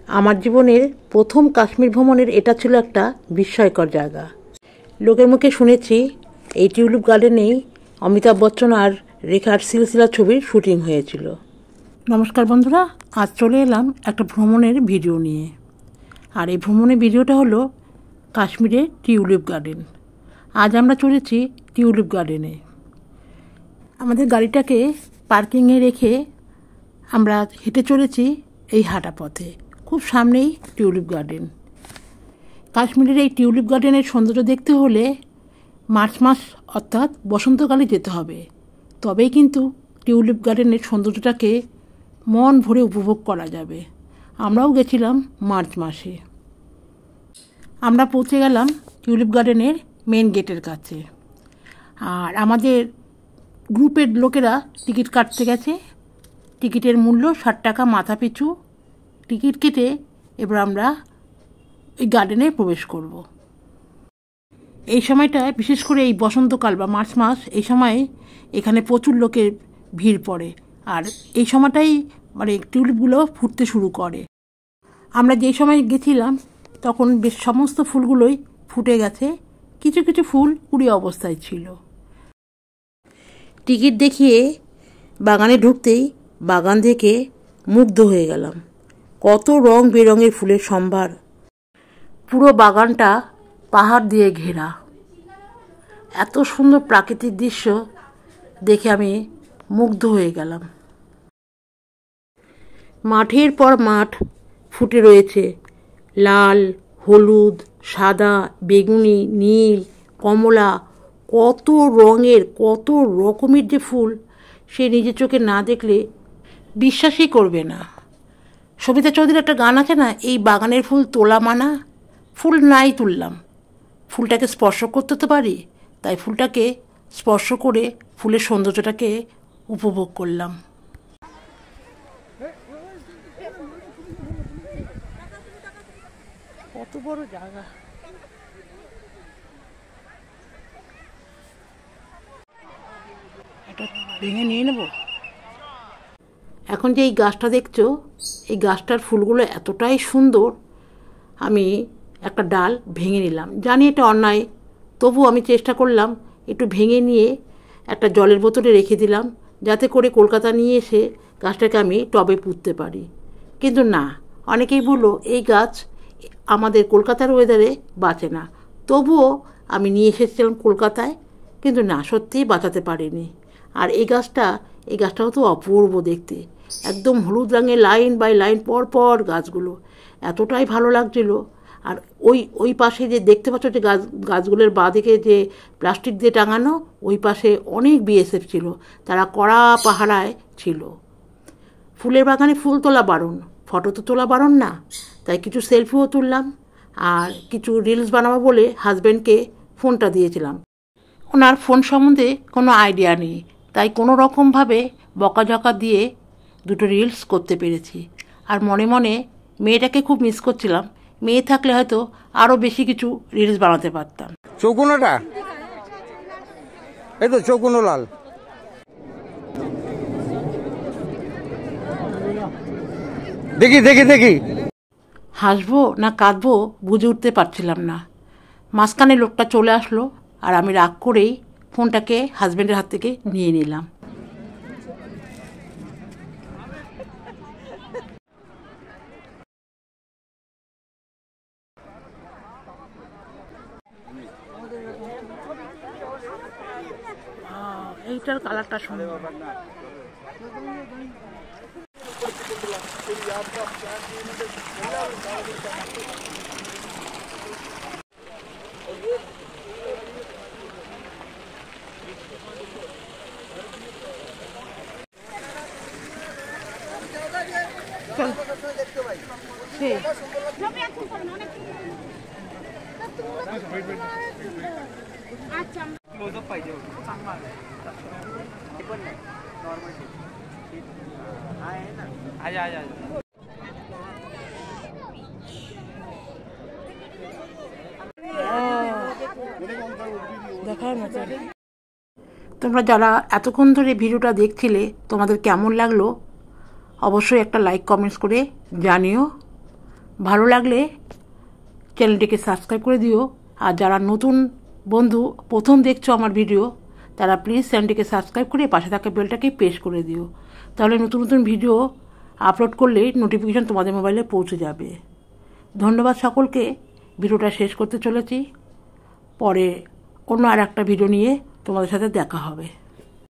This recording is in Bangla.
আমার জীবনের প্রথম কাশ্মীর ভ্রমণের এটা ছিল একটা বিস্ময়কর জায়গা। লোকের মুখে শুনেছি এই টিউলিপ গার্ডেনেই অমিতাভ বচ্চন আর রেখার সিলসিলা ছবির শুটিং হয়েছিল। নমস্কার বন্ধুরা, আজ চলে এলাম একটা ভ্রমণের ভিডিও নিয়ে। আর এই ভ্রমণের ভিডিওটা হলো কাশ্মীরের টিউলিপ গার্ডেন। আজ আমরা চলেছি টিউলিপ গার্ডেনে। আমাদের গাড়িটাকে পার্কিংয়ে রেখে আমরা হেঁটে চলেছি এই হাঁটা পথে। খুব সামনেই টিউলিপ গার্ডেন। কাশ্মীরের এই টিউলিপ গার্ডেনের সৌন্দর্য দেখতে হলে মার্চ মাস অর্থাৎ বসন্তকালে যেতে হবে, তবেই কিন্তু টিউলিপ গার্ডেনের সৌন্দর্যটাকে মন ভরে উপভোগ করা যাবে। আমরাও গেছিলাম মার্চ মাসে। আমরা পৌঁছে গেলাম টিউলিপ গার্ডেনের মেন গেটের কাছে। আর আমাদের গ্রুপের লোকেরা টিকিট কাটতে গেছে। টিকিটের মূল্য 60 টাকা মাথা পিছু। টিকিট কেটে এবার আমরা এই গার্ডেনে প্রবেশ করব। এই সময়টা বিশেষ করে এই বসন্তকাল বা মার্চ মাস, এই সময় এখানে প্রচুর লোকের ভিড় পড়ে। আর এই সময়টাই টিউলিপগুলো ফুটতে শুরু করে। আমরা যেই সময় গেছিলাম তখন বেশ সমস্ত ফুলগুলোই ফুটে গেছে, কিছু কিছু ফুল কুড়ি অবস্থায় ছিল। টিকিট দেখিয়ে বাগানে ঢুকতেই বাগান দেখে মুগ্ধ হয়ে গেলাম। কত রং বেরঙের ফুলের সম্ভার। পুরো বাগানটা পাহাড় দিয়ে ঘেরা। এত সুন্দর প্রাকৃতিক দৃশ্য দেখে আমি মুগ্ধ হয়ে গেলাম। মাঠের পর মাঠ ফুটে রয়েছে লাল, হলুদ, সাদা, বেগুনি, নীল, কমলা, কত রঙের কত রকমের যে ফুল, সে নিজের চোখে না দেখলে বিশ্বাসই করবে না। সবিতা চৌধুরীর একটা গান আছে না, এই বাগানের ফুল তোলা মানা। ফুল নাই তুললাম, ফুলটাকে স্পর্শ করতে তো পারি, তাই ফুলটাকে স্পর্শ করে ফুলের সৌন্দর্যটাকে উপভোগ করলাম। কত বড় জায়গা। এটা ভেঙে নিয়ে নেব। এখন যে এই গাছটা দেখছো, এই গাছটার ফুলগুলো এতটাই সুন্দর, আমি একটা ডাল ভেঙে নিলাম। জানি এটা অন্যায়, তবু আমি চেষ্টা করলাম একটু ভেঙে নিয়ে একটা জলের বোতলে রেখে দিলাম, যাতে করে কলকাতা নিয়ে এসে গাছটাকে আমি টবে পুঁততে পারি। কিন্তু না, অনেকেই বললো এই গাছ আমাদের কলকাতার ওয়েদারে বাঁচে না। তবুও আমি নিয়ে এসেছিলাম কলকাতায়, কিন্তু না, সত্যিই বাঁচাতে পারিনি। আর এই গাছটাও তো অপূর্ব দেখতে। একদম হলুদ রঙের লাইন বাই লাইন পর পর গাছগুলো, এতটাই ভালো লাগছিল। আর ওই পাশে যে দেখতে পাচ্ছ যে গাছগুলোর বাঁদিকে যে প্লাস্টিক দিয়ে টাঙানো, ওই পাশে অনেক বিএসএফ ছিল, তারা কড়া পাহারায় ছিল। ফুলের বাগানে ফুল তোলা বারণ, ফটো তো তোলা বারণ না, তাই কিছু সেলফিও তুললাম। আর কিছু রিলস বানাবো বলে হাজব্যান্ডকে ফোনটা দিয়েছিলাম। ওনার ফোন সম্বন্ধে কোনো আইডিয়া নেই, তাই কোনো রকমভাবে বকাঝকা দিয়ে দুটো রিলস করতে পেরেছি। আর মনে মনে মেয়েটাকে খুব মিস করছিলাম। মেয়ে থাকলে হয়তো আরও বেশি কিছু রিলস বানাতে পারতাম। চৌকুনোটা এই তো চৌকুনো লাল। দেখি দেখি দেখি হাসবো না কাঁদবো বুঝে উঠতে পারছিলাম না। মাঝখানে লোকটা চলে আসলো, আর আমি রাগ করেই ফোনটাকে হাজব্যান্ডের হাত থেকে নিয়ে নিলাম। এইটার কালারটা সুন্দর। দেখার মতো। তোমরা যারা এতক্ষণ ধরে ভিডিওটা দেখছিলে, তোমাদের কেমন লাগলো অবশ্যই একটা লাইক কমেন্টস করে জানিও। ভালো লাগলে চ্যানেলটিকে সাবস্ক্রাইব করে দিও। আর যারা নতুন বন্ধু প্রথম দেখছো আমার ভিডিও, তারা প্লিজ চ্যানেলটিকে সাবস্ক্রাইব করে পাশে থাকা বেলটাকে প্রেস করে দিও। তাহলে নতুন নতুন ভিডিও আপলোড করলে নোটিফিকেশন তোমাদের মোবাইলে পৌঁছে যাবে। ধন্যবাদ সকলকে। ভিডিওটা শেষ করতে চলেছি, পরে অন্য আর একটা ভিডিও নিয়ে তোমাদের সাথে দেখা হবে।